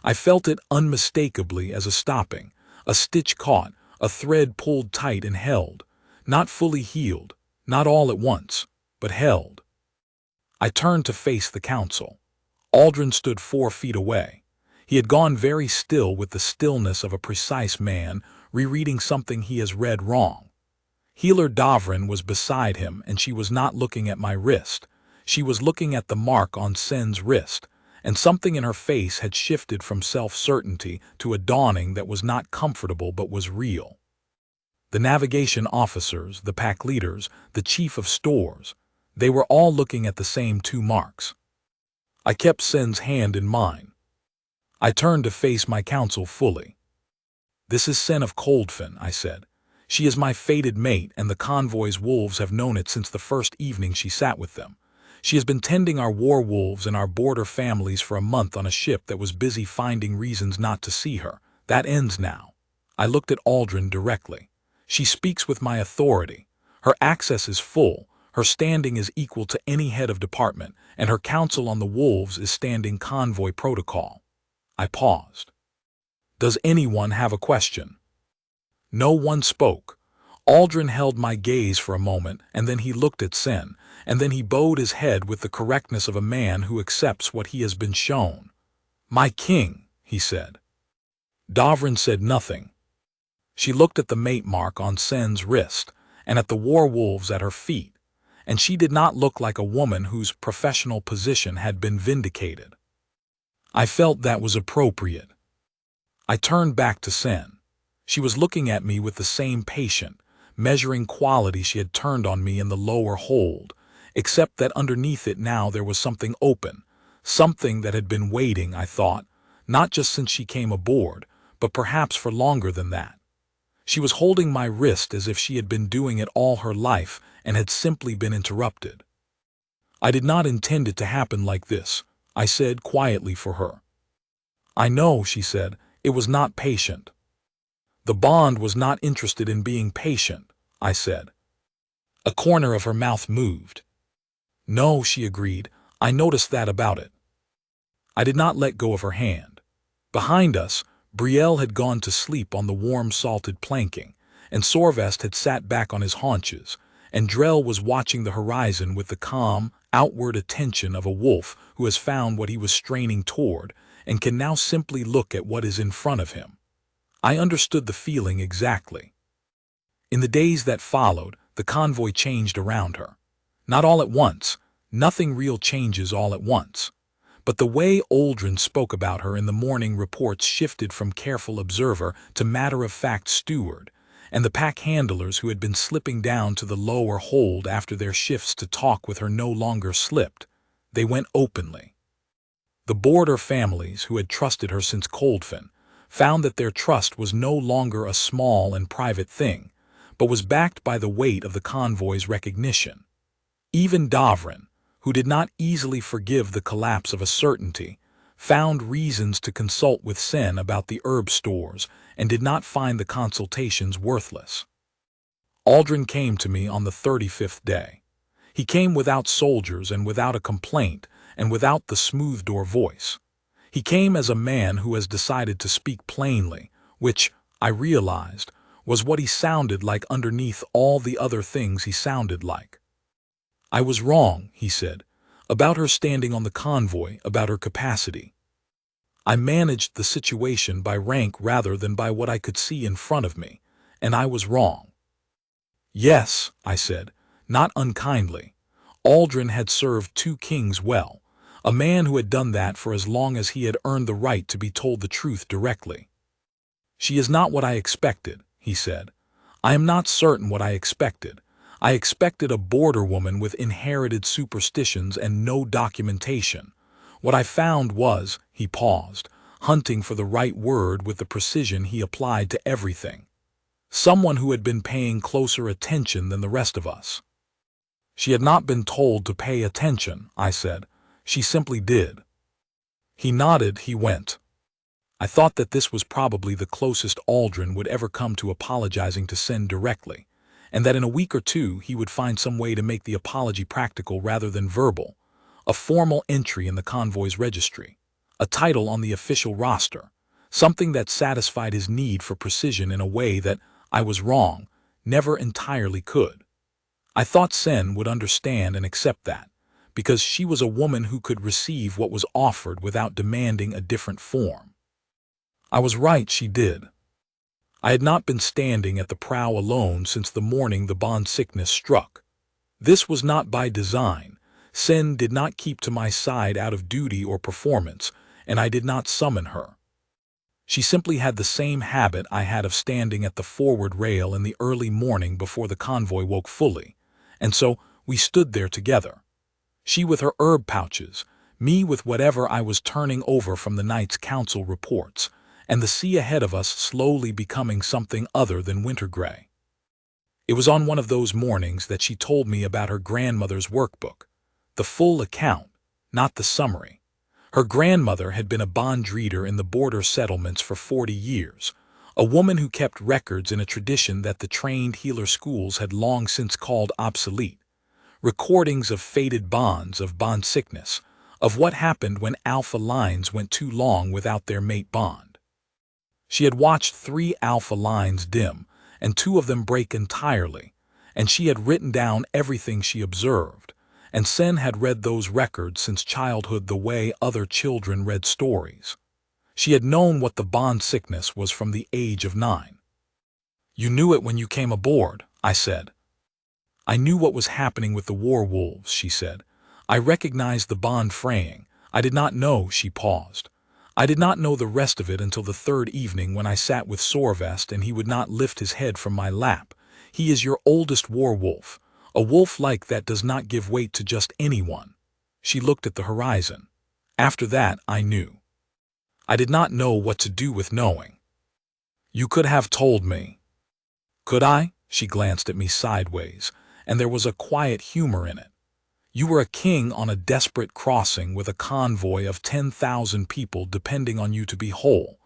Speaker 1: I felt it unmistakably as a stopping, a stitch caught, a thread pulled tight and held, not fully healed, not all at once, but held. I turned to face the council. Aldrin stood 4 feet away. He had gone very still, with the stillness of a precise man rereading something he has read wrong. Healer Davrin was beside him, and she was not looking at my wrist. She was looking at the mark on Sen's wrist, and something in her face had shifted from self-certainty to a dawning that was not comfortable but was real. The navigation officers, the pack leaders, the chief of stores, they were all looking at the same 2 marks. I kept Sen's hand in mine. I turned to face my council fully. "This is Sen of Coldfin," I said. "She is my fated mate, and the convoy's wolves have known it since the first evening she sat with them. She has been tending our war wolves and our border families for a month on a ship that was busy finding reasons not to see her. That ends now." I looked at Aldrin directly. "She speaks with my authority. Her access is full, her standing is equal to any head of department, and her counsel on the wolves is standing convoy protocol." I paused. "Does anyone have a question?" No one spoke. Aldrin held my gaze for a moment, and then he looked at Sen, and then he bowed his head with the correctness of a man who accepts what he has been shown. "My king," he said. Davrin said nothing. She looked at the mate mark on Sen's wrist, and at the werewolves at her feet, and she did not look like a woman whose professional position had been vindicated. I felt that was appropriate. I turned back to Sen. She was looking at me with the same patient, measuring quality she had turned on me in the lower hold, except that underneath it now there was something open, something that had been waiting, I thought, not just since she came aboard, but perhaps for longer than that. She was holding my wrist as if she had been doing it all her life and had simply been interrupted. "I did not intend it to happen like this," I said quietly for her. "I know," she said. "It was not patient." "The bond was not interested in being patient," I said. A corner of her mouth moved. "No," she agreed. "I noticed that about it." I did not let go of her hand. Behind us, Brielle had gone to sleep on the warm salted planking, and Sorvest had sat back on his haunches, and Drell was watching the horizon with the calm, outward attention of a wolf who has found what he was straining toward and can now simply look at what is in front of him. I understood the feeling exactly. In the days that followed, the convoy changed around her. Not all at once. Nothing real changes all at once. But the way Aldrin spoke about her in the morning reports shifted from careful observer to matter-of-fact steward, and the pack handlers who had been slipping down to the lower hold after their shifts to talk with her no longer slipped. They went openly. The boarder families who had trusted her since Coldfin found that their trust was no longer a small and private thing, but was backed by the weight of the convoy's recognition. Even Davrin, who did not easily forgive the collapse of a certainty, found reasons to consult with Sen about the herb stores and did not find the consultations worthless. Aldrin came to me on the 35th day. He came without soldiers and without a complaint and without the smooth-door voice. He came as a man who has decided to speak plainly, which, I realized, was what he sounded like underneath all the other things he sounded like. I was wrong, he said, about her standing on the convoy, about her capacity. I managed the situation by rank rather than by what I could see in front of me, and I was wrong. Yes, I said, not unkindly. Aldrin had served 2 kings well, a man who had done that for as long as he had earned the right to be told the truth directly. She is not what I expected, he said. I am not certain what I expected. I expected a border woman with inherited superstitions and no documentation. What I found was, he paused, hunting for the right word with the precision he applied to everything. Someone who had been paying closer attention than the rest of us. She had not been told to pay attention, I said. She simply did. He nodded, he went. I thought that this was probably the closest Aldrin would ever come to apologizing to Sen directly, and that in a week or 2 he would find some way to make the apology practical rather than verbal, a formal entry in the convoy's registry, a title on the official roster, something that satisfied his need for precision in a way that, I was wrong, never entirely could. I thought Sen would understand and accept that, because she was a woman who could receive what was offered without demanding a different form. I was right, she did. I had not been standing at the prow alone since the morning the bond sickness struck. This was not by design. Sen did not keep to my side out of duty or performance, and I did not summon her. She simply had the same habit I had of standing at the forward rail in the early morning before the convoy woke fully, and so we stood there together. She with her herb pouches, me with whatever I was turning over from the night's council reports, and the sea ahead of us slowly becoming something other than winter gray. It was on one of those mornings that she told me about her grandmother's workbook, the full account, not the summary. Her grandmother had been a bond reader in the border settlements for 40 years, a woman who kept records in a tradition that the trained healer schools had long since called obsolete. Recordings of fated bonds, of bond sickness, of what happened when alpha lines went too long without their mate bond. She had watched 3 alpha lines dim, and 2 of them break entirely, and she had written down everything she observed, and Sen had read those records since childhood the way other children read stories. She had known what the bond sickness was from the age of 9. You knew it when you came aboard, I said. I knew what was happening with the werewolves, she said. I recognized the bond fraying. I did not know, she paused. I did not know the rest of it until the 3rd evening when I sat with Sorvest and he would not lift his head from my lap. He is your oldest werewolf, a wolf like that does not give weight to just anyone. She looked at the horizon. After that, I knew. I did not know what to do with knowing. You could have told me. Could I? She glanced at me sideways, and there was a quiet humor in it. You were a king on a desperate crossing with a convoy of 10,000 people depending on you to be whole.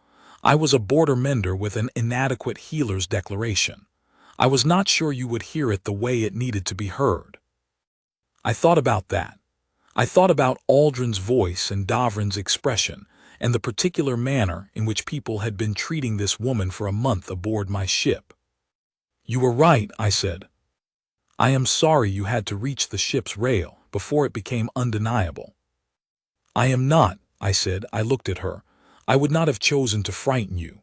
Speaker 1: I was a border mender with an inadequate healer's declaration. I was not sure you would hear it the way it needed to be heard. I thought about that. I thought about Aldrin's voice and Davrin's expression, and the particular manner in which people had been treating this woman for a month aboard my ship. You were right, I said. I am sorry you had to reach the ship's rail before it became undeniable. I am not, I said. I looked at her. I would not have chosen to frighten you.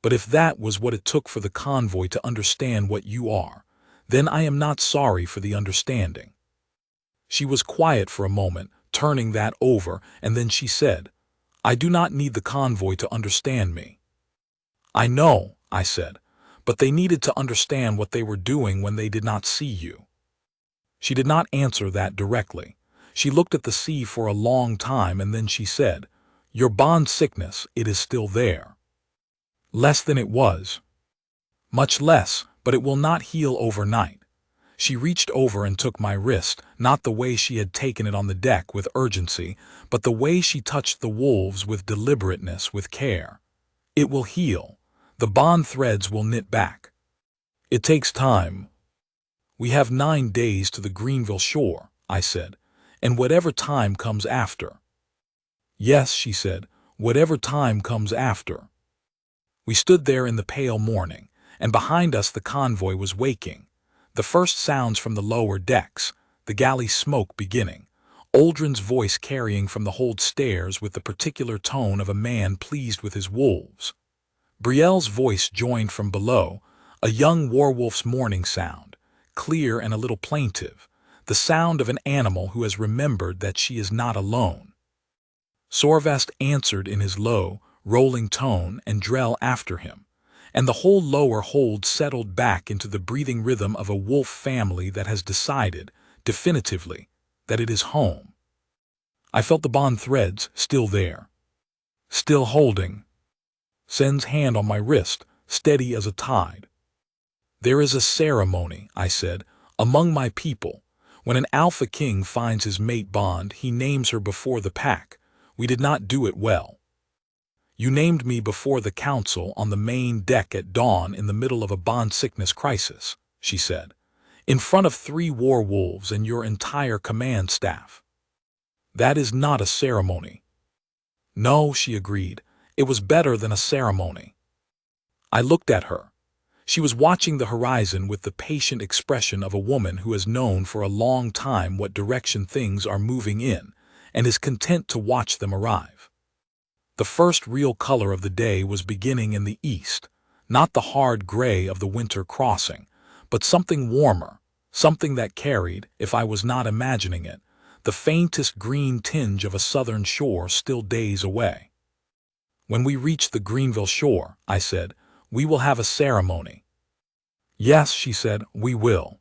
Speaker 1: But if that was what it took for the convoy to understand what you are, then I am not sorry for the understanding. She was quiet for a moment, turning that over, and then she said, "I do not need the convoy to understand me." "I know," I said, "but they needed to understand what they were doing when they did not see you." She did not answer that directly. She looked at the sea for a long time, and then she said, "Your bond sickness, it is still there." "Less than it was." "Much less, but it will not heal overnight." She reached over and took my wrist, not the way she had taken it on the deck with urgency, but the way she touched the wolves with deliberateness, with care. "It will heal. The bond threads will knit back. It takes time." "We have 9 days to the Greenville shore," I said, "and whatever time comes after." "Yes," she said, "whatever time comes after." We stood there in the pale morning, and behind us the convoy was waking. The first sounds from the lower decks, the galley smoke beginning, Aldrin's voice carrying from the hold stairs with the particular tone of a man pleased with his wolves. Brielle's voice joined from below, a young werewolf's mourning sound, clear and a little plaintive, the sound of an animal who has remembered that she is not alone. Sorvest answered in his low, rolling tone, and Drell after him, and the whole lower hold settled back into the breathing rhythm of a wolf family that has decided, definitively, that it is home. I felt the bond threads still there, still holding. Sen's hand on my wrist, steady as a tide. "There is a ceremony," I said, "among my people. When an alpha king finds his mate bond, he names her before the pack. We did not do it well." "You named me before the council on the main deck at dawn in the middle of a bond sickness crisis," she said, "in front of 3 werewolves and your entire command staff." "That is not a ceremony." "No," she agreed, "it was better than a ceremony." I looked at her. She was watching the horizon with the patient expression of a woman who has known for a long time what direction things are moving in, and is content to watch them arrive. The first real color of the day was beginning in the east, not the hard gray of the winter crossing, but something warmer, something that carried, if I was not imagining it, the faintest green tinge of a southern shore still days away. "When we reach the Greenville shore," I said, "we will have a ceremony." "Yes," she said, "we will."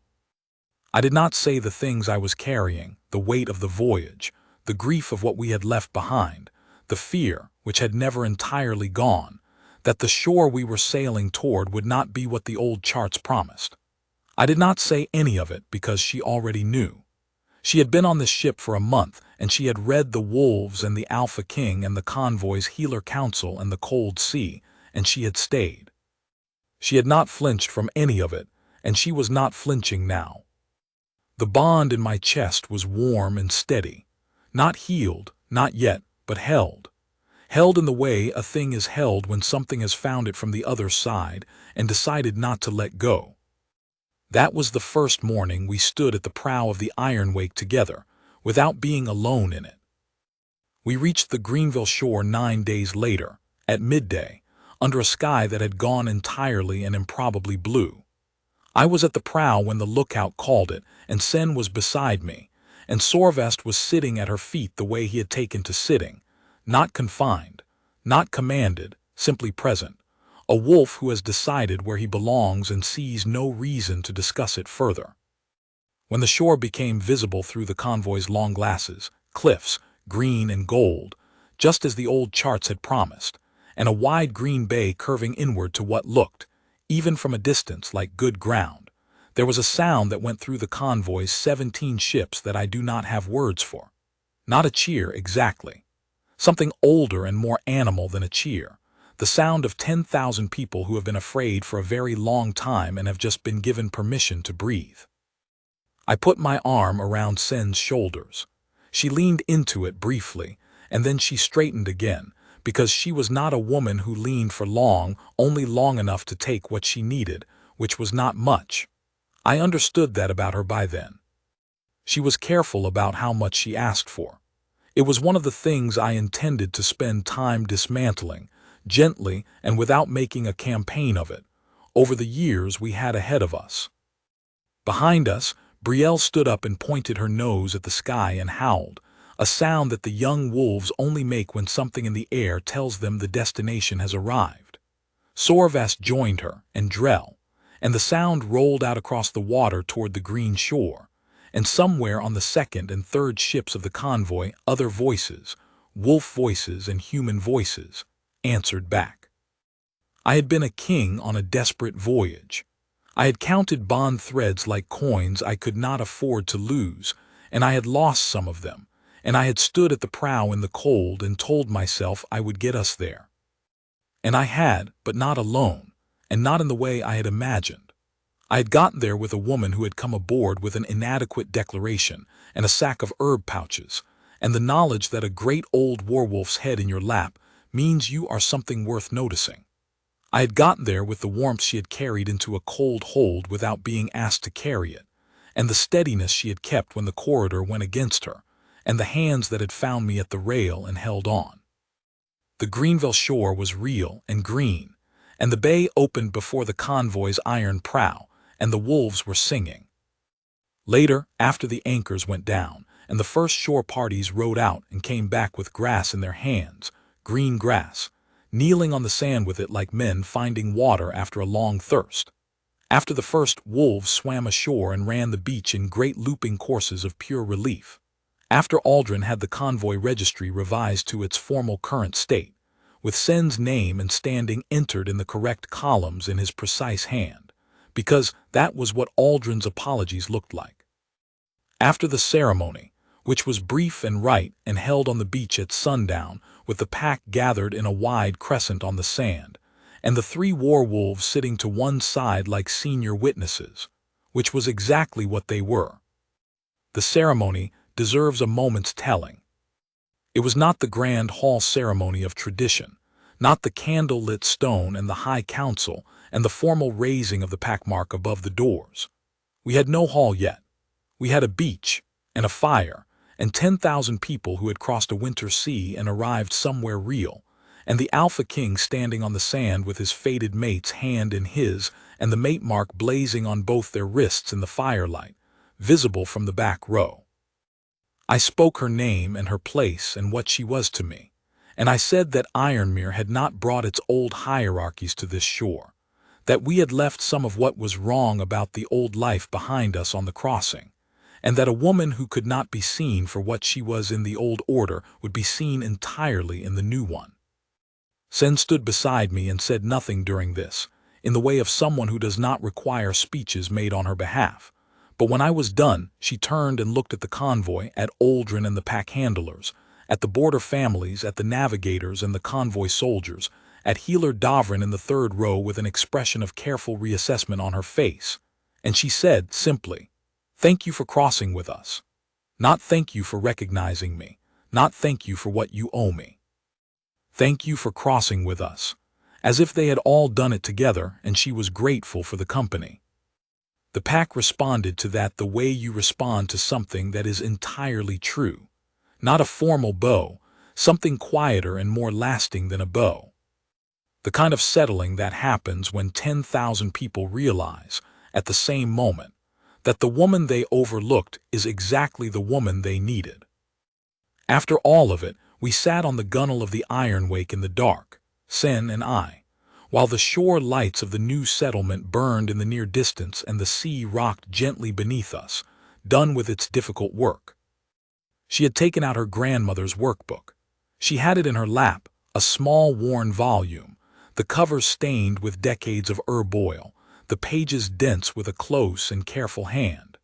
Speaker 1: I did not say the things I was carrying, the weight of the voyage, the grief of what we had left behind, the fear, which had never entirely gone, that the shore we were sailing toward would not be what the old charts promised. I did not say any of it because she already knew. She had been on this ship for a month, and she had read the wolves and the Alpha King and the convoy's healer council and the cold sea, and she had stayed. She had not flinched from any of it, and she was not flinching now. The bond in my chest was warm and steady, not healed, not yet, but held. Held in the way a thing is held when something has found it from the other side and decided not to let go. That was the first morning we stood at the prow of the Iron Wake together, without being alone in it. We reached the Greenville shore 9 days later, at midday, under a sky that had gone entirely and improbably blue. I was at the prow when the lookout called it, and Sen was beside me, and Sorvest was sitting at her feet the way he had taken to sitting, not confined, not commanded, simply present, a wolf who has decided where he belongs and sees no reason to discuss it further. When the shore became visible through the convoy's long glasses, cliffs, green and gold, just as the old charts had promised, and a wide green bay curving inward to what looked, even from a distance, like good ground, there was a sound that went through the convoy's 17 ships that I do not have words for. Not a cheer exactly. Something older and more animal than a cheer. The sound of 10,000 people who have been afraid for a very long time and have just been given permission to breathe. I put my arm around Sen's shoulders. She leaned into it briefly, and then she straightened again, because she was not a woman who leaned for long, only long enough to take what she needed, which was not much. I understood that about her by then. She was careful about how much she asked for. It was one of the things I intended to spend time dismantling, gently and without making a campaign of it, over the years we had ahead of us. Behind us, Brielle stood up and pointed her nose at the sky and howled, a sound that the young wolves only make when something in the air tells them the destination has arrived. Sorvas joined her, and Drell, and the sound rolled out across the water toward the green shore, and somewhere on the second and third ships of the convoy other voices, wolf voices and human voices, answered back. I had been a king on a desperate voyage. I had counted bond threads like coins I could not afford to lose, and I had lost some of them, and I had stood at the prow in the cold and told myself I would get us there. And I had, but not alone, and not in the way I had imagined. I had gotten there with a woman who had come aboard with an inadequate declaration and a sack of herb pouches, and the knowledge that a great old werewolf's head in your lap means you are something worth noticing. I had gotten there with the warmth she had carried into a cold hold without being asked to carry it, and the steadiness she had kept when the corridor went against her, and the hands that had found me at the rail and held on. The Greenville shore was real and green, and the bay opened before the convoy's iron prow, and the wolves were singing. Later, after the anchors went down, and the first shore parties rowed out and came back with grass in their hands, green grass, kneeling on the sand with it like men finding water after a long thirst. After the first, wolves swam ashore and ran the beach in great looping courses of pure relief. After Aldrin had the convoy registry revised to its formal current state, with Sen's name and standing entered in the correct columns in his precise hand, because that was what Aldrin's apologies looked like. After the ceremony, which was brief and right and held on the beach at sundown, with the pack gathered in a wide crescent on the sand, and the three werewolves sitting to one side like senior witnesses, which was exactly what they were. The ceremony deserves a moment's telling. It was not the grand hall ceremony of tradition, not the candle-lit stone and the high council and the formal raising of the packmark above the doors. We had no hall yet. We had a beach and a fire and 10,000 people who had crossed a winter sea and arrived somewhere real, and the Alpha King standing on the sand with his fated mate's hand in his and the mate mark blazing on both their wrists in the firelight, visible from the back row. I spoke her name and her place and what she was to me, and I said that Ironmere had not brought its old hierarchies to this shore, that we had left some of what was wrong about the old life behind us on the crossing, and that a woman who could not be seen for what she was in the old order would be seen entirely in the new one. Sen stood beside me and said nothing during this, in the way of someone who does not require speeches made on her behalf. But when I was done, she turned and looked at the convoy, at Aldrin and the pack handlers, at the border families, at the navigators and the convoy soldiers, at Healer Davrin in the third row with an expression of careful reassessment on her face, and she said simply, "Thank you for crossing with us. Not thank you for recognizing me, not thank you for what you owe me. Thank you for crossing with us," as if they had all done it together and she was grateful for the company. The pack responded to that the way you respond to something that is entirely true, not a formal bow, something quieter and more lasting than a bow. The kind of settling that happens when 10,000 people realize, at the same moment, that the woman they overlooked is exactly the woman they needed. After all of it, we sat on the gunwale of the Iron Wake in the dark, Sen and I, while the shore lights of the new settlement burned in the near distance and the sea rocked gently beneath us, done with its difficult work. She had taken out her grandmother's workbook. She had it in her lap, a small worn volume, the cover stained with decades of herb oil, the pages dense with a close and careful hand.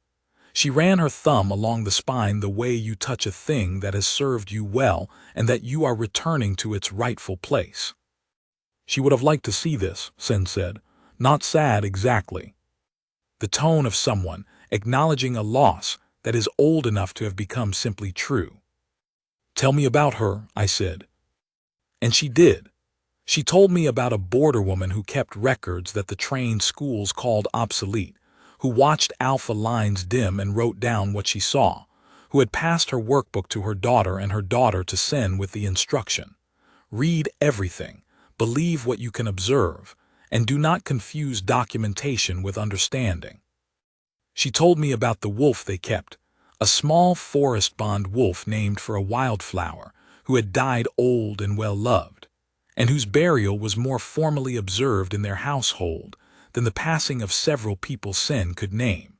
Speaker 1: She ran her thumb along the spine the way you touch a thing that has served you well and that you are returning to its rightful place. She would have liked to see this, Sen said, not sad exactly. The tone of someone acknowledging a loss that is old enough to have become simply true. "Tell me about her," I said. And she did. She told me about a border woman who kept records that the trained schools called obsolete, who watched alpha lines dim and wrote down what she saw, who had passed her workbook to her daughter and her daughter to Sen with the instruction, "Read everything. Believe what you can observe, and do not confuse documentation with understanding." She told me about the wolf they kept, a small forest-bond wolf named for a wildflower who had died old and well-loved, and whose burial was more formally observed in their household than the passing of several people Sen could name.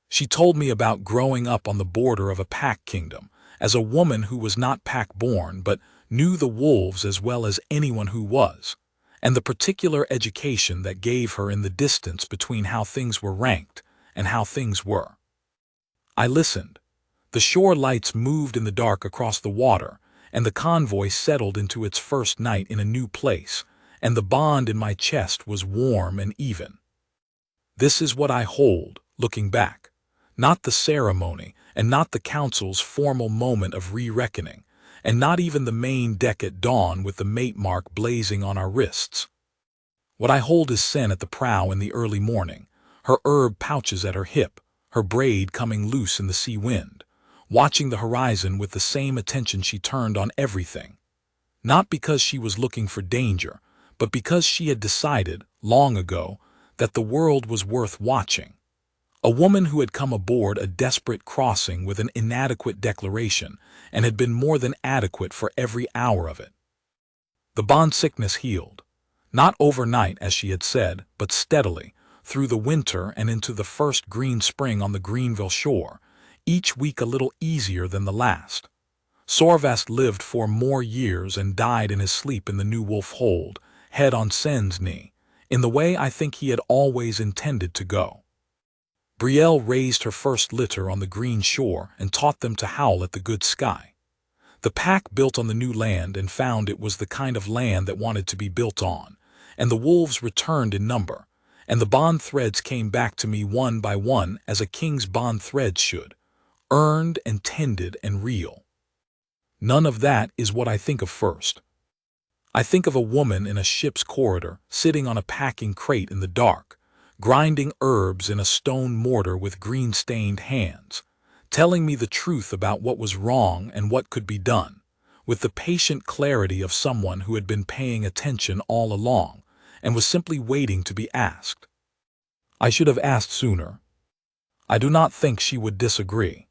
Speaker 1: She told me about growing up on the border of a pack kingdom, as a woman who was not pack-born but knew the wolves as well as anyone who was, and the particular education that gave her in the distance between how things were ranked and how things were. I listened. The shore lights moved in the dark across the water, and the convoy settled into its first night in a new place, and the bond in my chest was warm and even. This is what I hold, looking back. Not the ceremony, and not the council's formal moment of re-reckoning, and not even the main deck at dawn with the mate mark blazing on our wrists. What I hold is Sen at the prow in the early morning, her herb pouches at her hip, her braid coming loose in the sea wind, watching the horizon with the same attention she turned on everything. Not because she was looking for danger, but because she had decided, long ago, that the world was worth watching. A woman who had come aboard a desperate crossing with an inadequate declaration and had been more than adequate for every hour of it. The bond sickness healed. Not overnight, as she had said, but steadily, through the winter and into the first green spring on the Greenville shore, each week a little easier than the last. Sorvast lived 4 more years and died in his sleep in the new wolf hold, head on Sen's knee, in the way I think he had always intended to go. Brielle raised her first litter on the green shore and taught them to howl at the good sky. The pack built on the new land and found it was the kind of land that wanted to be built on, and the wolves returned in number, and the bond threads came back to me one by one as a king's bond threads should, earned and tended and real. None of that is what I think of first. I think of a woman in a ship's corridor, sitting on a packing crate in the dark, grinding herbs in a stone mortar with green-stained hands, telling me the truth about what was wrong and what could be done, with the patient clarity of someone who had been paying attention all along and was simply waiting to be asked. I should have asked sooner. I do not think she would disagree.